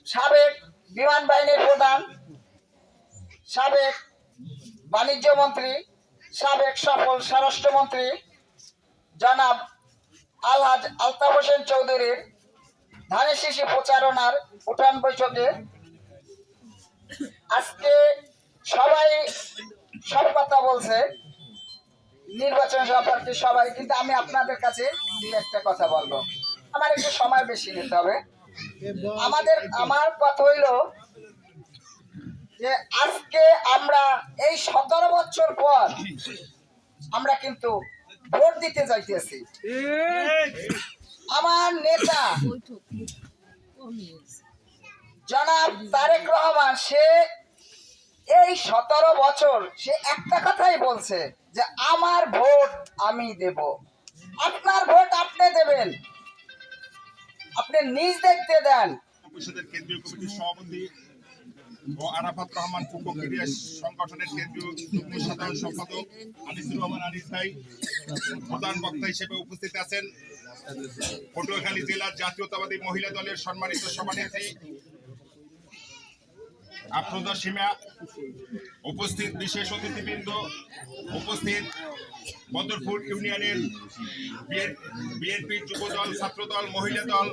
সাবেক বিমান বাহিনীর প্রধান, সাবেক বাণিজ্য মন্ত্রী, সাবেক সফল স্বরাষ্ট্রমন্ত্রী জনাব আলহাজ আলতাফ হোসেন চৌধুরীর ধানের শীষে প্রচারণার উঠান বৈঠকে আজকে সবাই সব কথা বলছে নির্বাচন সম্পর্কে সবাই, কিন্তু আমি আপনাদের কাছে একটা কথা বলবো। আমার একটু সময় বেশি নিতে হবে। আমার কথা হইল যে আজকে আমরা এই 17 বছর পর আমরা কিন্তু ভোট দিতে যাইতেছি। আমার নেতা জনাব তারেক রহমান সে এই 17 বছর সে একটা কথাই বলছে যে আমার ভোট আমি দেব। আপনার ভোট আপনি দেবেন, আপনি নিজ দেখতে দেন। পরিষদের কেন্দ্রীয় কমিটির সভাপতি ও আরাফাত রহমান পূর্ব ক্রীড়া সংগঠনের কেন্দ্রীয় যুগ্ম সাধারণ সম্পাদক আনিসুর রহমান আনিস ভাই প্রধান বক্তা হিসেবে উপস্থিত আছেন। পটুয়াখালী জেলার জাতীয়তাবাদী মহিলা দলের সম্মানিত সভানেত্রী আফরোজা সীমা, উপস্থিত বিশেষ অতিথিবৃন্দ, উপস্থিত বদরপুর ইউনিয়নের বিএনপি যুবদল, ছাত্রদল, মহিলা দল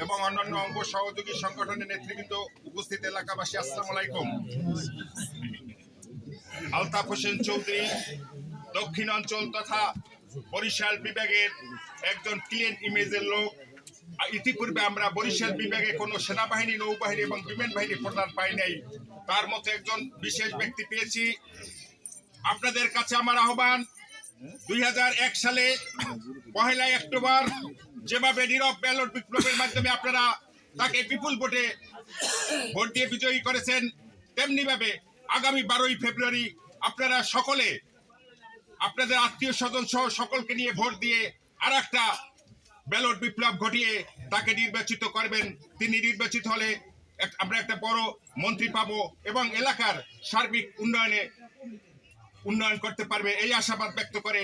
এবং অন্যান্য অঙ্গ সহযোগী সংগঠনের নেতৃবৃন্দ, উপস্থিত এলাকাবাসী, আসসালামু আলাইকুম। আলতাফ হোসেন চৌধুরী দক্ষিণ অঞ্চল তথা বরিশাল বিভাগের একজন ক্লিন ইমেজের লোক। ইতিপূর্বে আমরা বরিশাল বিভাগে কোনো সেনাবাহিনী, নৌবাহিনী এবং বিমান বাহিনী প্রধান পাই নাই, তার মতো একজন বিশেষ ব্যক্তি পেয়েছি। আপনাদের কাছে আমার আহ্বান, 2001 সালে 1 অক্টোবর যেভাবে নীরব ব্যালট বিপ্লবের মাধ্যমে আপনারা তাকে বিপুল ভোটে ভোট দিয়ে বিজয়ী করেছেন, তেমনি ভাবে আগামী 12ই ফেব্রুয়ারি আপনারা সকলে আপনাদের আত্মীয় স্বজন সহ সকলকে নিয়ে ভোট দিয়ে আর একটা ব্যালট বিপ্লব ঘটিয়ে তাকে নির্বাচিত করবেন। তিনি নির্বাচিত হলে আমরা একটা বড় মন্ত্রী পাবো এবং এলাকার সার্বিক উন্নয়ন করতে পারবে, এই আশাবাদ ব্যক্ত করে